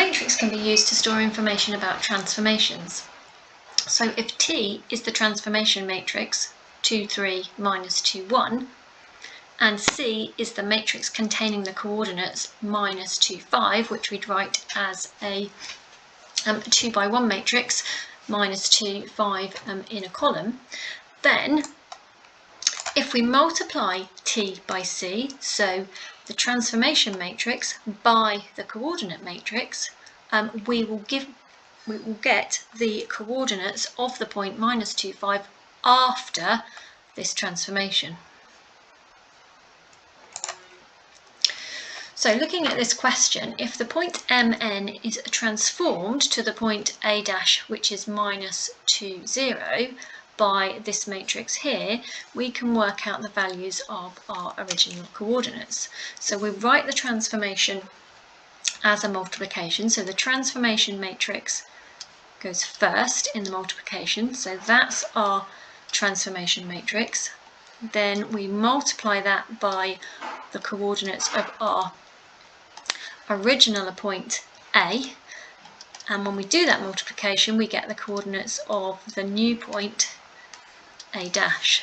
matrix can be used to store information about transformations. So if T is the transformation matrix 2, 3, minus 2, 1, and C is the matrix containing the coordinates minus 2, 5, which we'd write as a 2 by 1 matrix, minus 2, 5 in a column, then if we multiply T by C, so the transformation matrix by the coordinate matrix, we will get the coordinates of the point minus 2, 5 after this transformation. So looking at this question, if the point Mn is transformed to the point A dash, which is minus 2, 0, by this matrix here, we can work out the values of our original coordinates. So we write the transformation as a multiplication. So the transformation matrix goes first in the multiplication. So that's our transformation matrix. Then we multiply that by the coordinates of our original point A, and when we do that multiplication we get the coordinates of the new point A dash.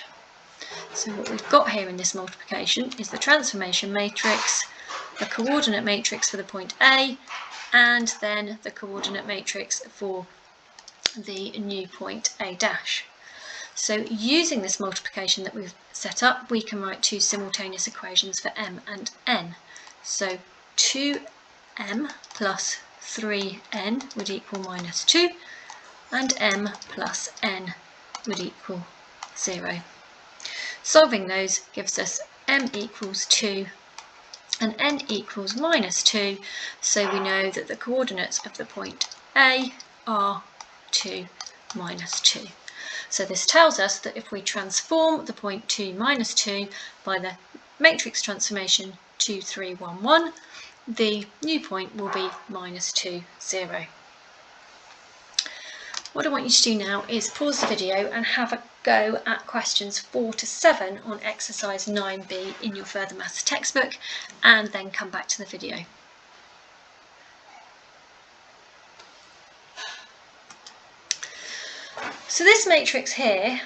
So what we've got here in this multiplication is the transformation matrix, the coordinate matrix for the point A, and then the coordinate matrix for the new point A dash. So using this multiplication that we've set up, we can write two simultaneous equations for M and N. So 2m plus 3n would equal minus 2, and m plus n would equal 0. Solving those gives us m equals 2 and n equals minus 2, so we know that the coordinates of the point A are 2, minus 2. So this tells us that if we transform the point 2, minus 2 by the matrix transformation 2, 3, 1, 1, the new point will be minus 2, 0. What I want you to do now is pause the video and have a go at questions 4 to 7 on exercise 9b in your Further Maths textbook, and then come back to the video. So this matrix here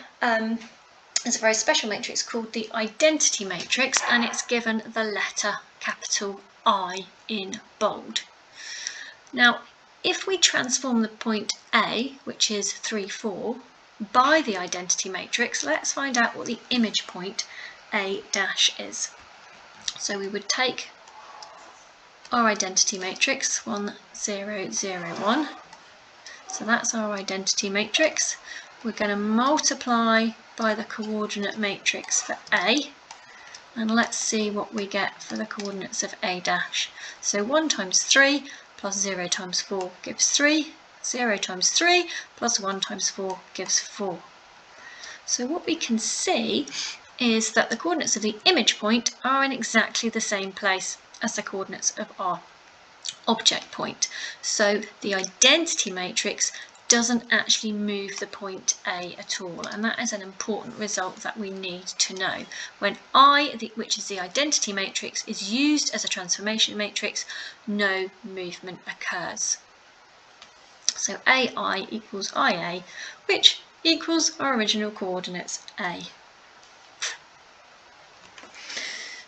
is a very special matrix called the identity matrix, and it's given the letter capital I in bold. Now, if we transform the point A, which is 3, 4, by the identity matrix, let's find out what the image point A dash is. So we would take our identity matrix 1, 0, 0, 1. So that's our identity matrix. We're going to multiply by the coordinate matrix for A, and let's see what we get for the coordinates of A dash. So 1 times 3 plus 0 times 4 gives 3, 0 times 3 plus 1 times 4 gives 4. So what we can see is that the coordinates of the image point are in exactly the same place as the coordinates of our object point. So the identity matrix doesn't actually move the point A at all, and that is an important result that we need to know. When I, which is the identity matrix, is used as a transformation matrix, no movement occurs. So AI equals IA, which equals our original coordinates A.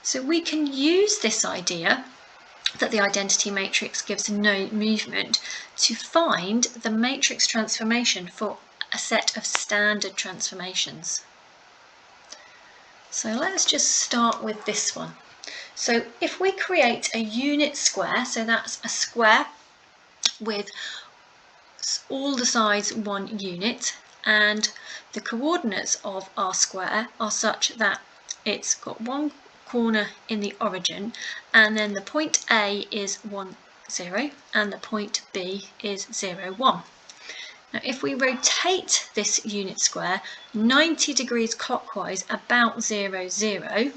So we can use this idea that the identity matrix gives no movement to find the matrix transformation for a set of standard transformations. So let's just start with this one. So if we create a unit square, so that's a square with all the sides 1 unit, and the coordinates of our square are such that it's got one corner in the origin, and then the point A is 1, 0, and the point B is 0, 1. Now if we rotate this unit square 90 degrees clockwise about 0, 0,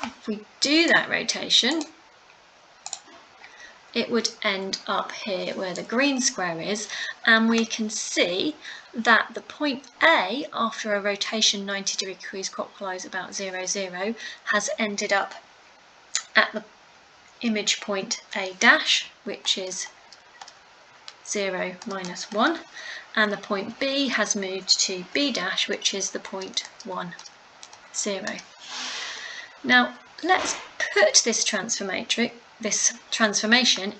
if we do that rotation, it would end up here where the green square is, and we can see that the point A, after a rotation 90 degrees clockwise about 0, 0, has ended up at the image point A dash, which is 0, minus 1, and the point B has moved to B dash, which is the point 1, 0. Now let's put this transformation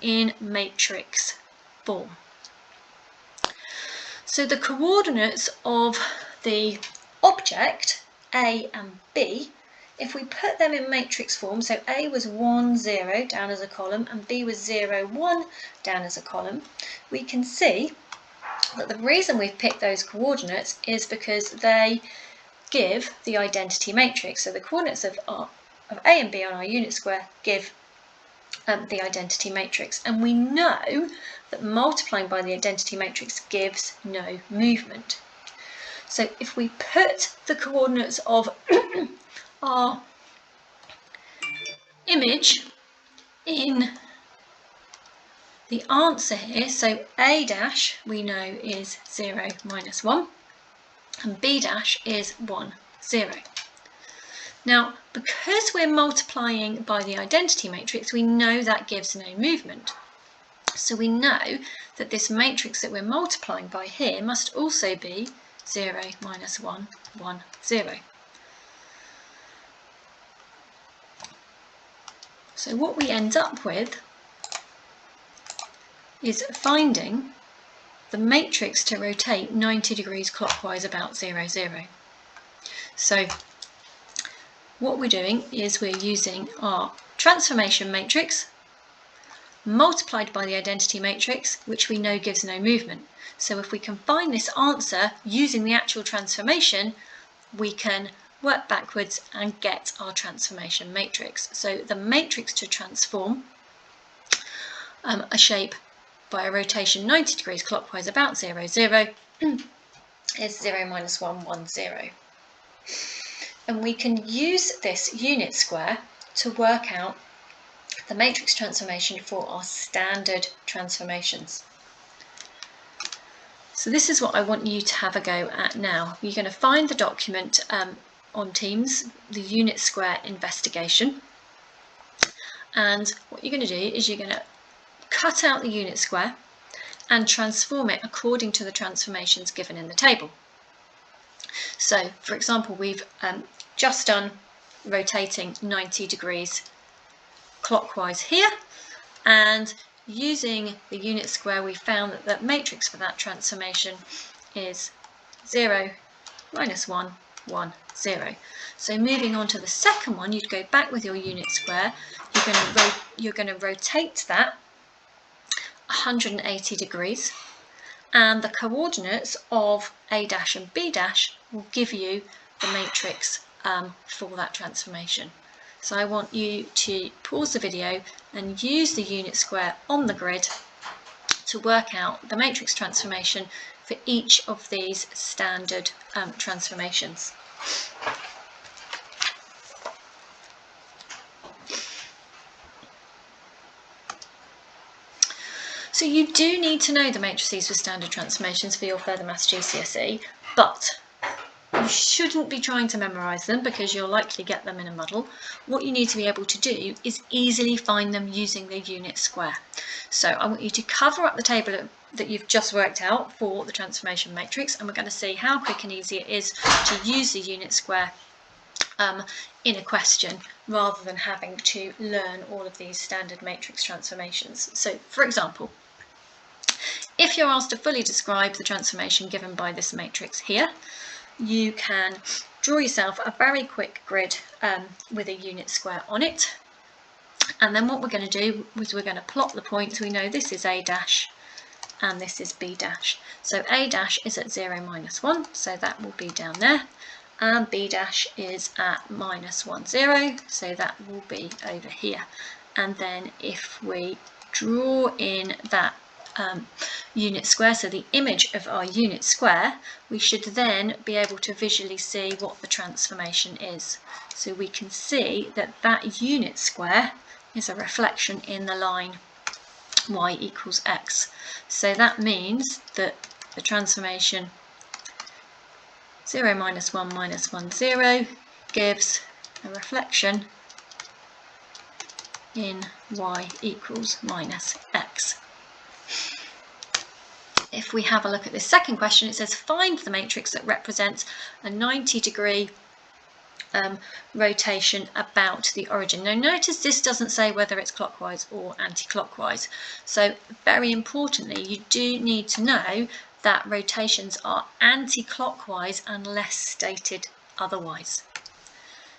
in matrix form. So the coordinates of the object A and B, if we put them in matrix form, so A was 1, 0 down as a column and B was 0, 1 down as a column, we can see that the reason we've picked those coordinates is because they give the identity matrix. So the coordinates of A and B on our unit square give the identity matrix, and we know that multiplying by the identity matrix gives no movement. So if we put the coordinates of our image in the answer here, so A dash we know is 0, minus 1, and B dash is 1, 0. Now, because we're multiplying by the identity matrix, we know that gives no movement. So we know that this matrix that we're multiplying by here must also be 0, minus 1, 1, 0. So what we end up with is finding the matrix to rotate 90 degrees clockwise about 0, 0. So what we're doing is we're using our transformation matrix multiplied by the identity matrix, which we know gives no movement. So if we can find this answer using the actual transformation, we can work backwards and get our transformation matrix. So the matrix to transform a shape by a rotation 90 degrees clockwise about 0, 0 is 0, minus 1, 1, 0. And we can use this unit square to work out the matrix transformation for our standard transformations. So this is what I want you to have a go at now. You're going to find the document on Teams, the unit square investigation. And what you're going to do is you're going to cut out the unit square and transform it according to the transformations given in the table. So, for example, we've just done rotating 90 degrees clockwise here, and using the unit square we found that the matrix for that transformation is 0, minus 1, 1, 0. So moving on to the second one, you'd go back with your unit square, you're going to rotate that 180 degrees, and the coordinates of A dash and B dash will give you the matrix for that transformation. So I want you to pause the video and use the unit square on the grid to work out the matrix transformation for each of these standard transformations. So you do need to know the matrices for standard transformations for your Further Maths GCSE, but you shouldn't be trying to memorise them because you'll likely get them in a muddle. What you need to be able to do is easily find them using the unit square. So I want you to cover up the table that you've just worked out for the transformation matrix, and we're going to see how quick and easy it is to use the unit square in a question rather than having to learn all of these standard matrix transformations. So, for example, if you're asked to fully describe the transformation given by this matrix here, you can draw yourself a very quick grid with a unit square on it. And then what we're going to do is we're going to plot the points. We know this is A dash and this is B dash. So A dash is at 0, minus 1, so that will be down there. And B dash is at minus 1, 0, so that will be over here. And then if we draw in that unit square, so the image of our unit square, we should then be able to visually see what the transformation is. So we can see that that unit square is a reflection in the line y equals x. So that means that the transformation 0, minus 1, minus 1, 0 gives a reflection in y equals minus x. If we have a look at this second question, it says find the matrix that represents a 90-degree rotation about the origin. Now notice this doesn't say whether it's clockwise or anti-clockwise. So very importantly, you do need to know that rotations are anti-clockwise unless stated otherwise.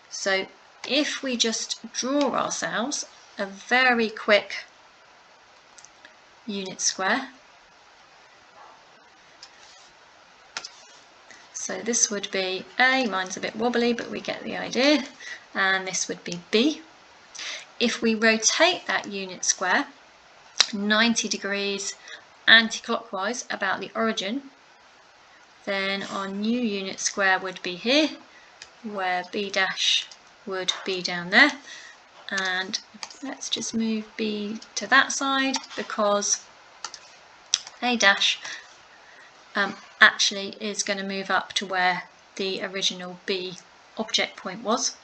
So if we just draw ourselves a very quick unit square, so this would be A, mine's a bit wobbly, but we get the idea, and this would be B. If we rotate that unit square 90 degrees anti-clockwise about the origin, then our new unit square would be here, where B dash would be down there. And let's just move B to that side, because A dash actually is going to move up to where the original B object point was.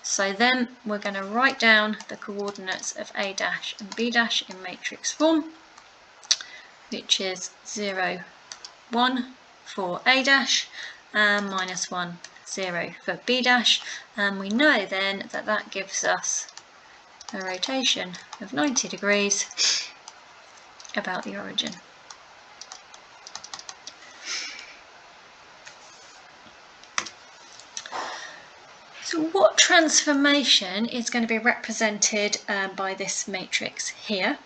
So then we're going to write down the coordinates of A dash and B dash in matrix form, which is 0, 1 for A dash and minus 1, 0 for B dash, and we know then that that gives us a rotation of 90 degrees about the origin. So what transformation is going to be represented by this matrix here?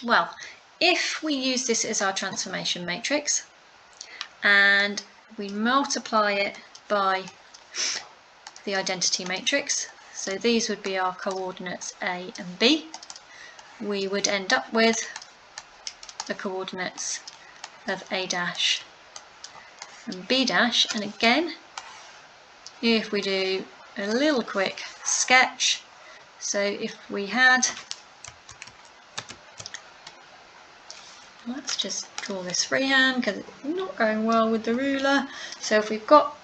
Well, if we use this as our transformation matrix and we multiply it by the identity matrix, so these would be our coordinates A and B, we would end up with the coordinates of A dash and B dash. And again, if we do a little quick sketch, so if we had, let's just draw this freehand because it's not going well with the ruler. So if we've got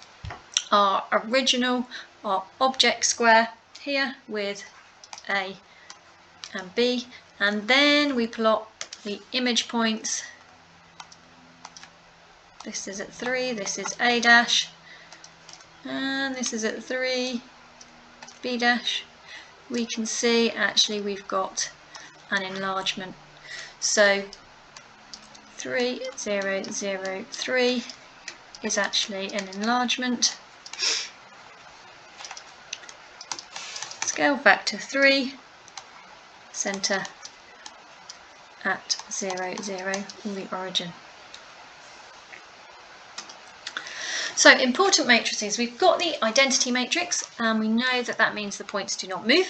our original, our object square here with A and B, and then we plot the image points. This is at 3, this is A dash, and this is at 3, B dash. We can see actually we've got an enlargement. So 3, 0, 0, 3 is actually an enlargement. Scale factor 3, centre at 0, 0 in the origin. So important matrices, we've got the identity matrix, and we know that that means the points do not move.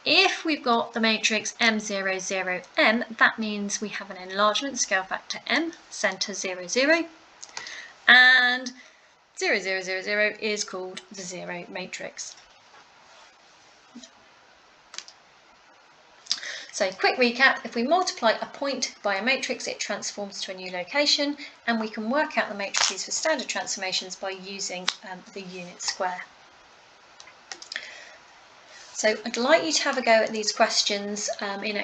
If we've got the matrix M0, 0, M, that means we have an enlargement, scale factor M, centre 0, 0, and 0, 0, 0, 0 is called the zero matrix. So quick recap, if we multiply a point by a matrix, it transforms to a new location, and we can work out the matrices for standard transformations by using the unit square. So I'd like you to have a go at these questions in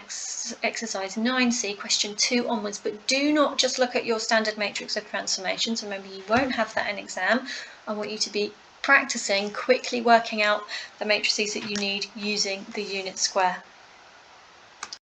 exercise 9C, question 2 onwards, but do not just look at your standard matrix of transformations. Remember, you won't have that in exam. I want you to be practicing quickly working out the matrices that you need using the unit square.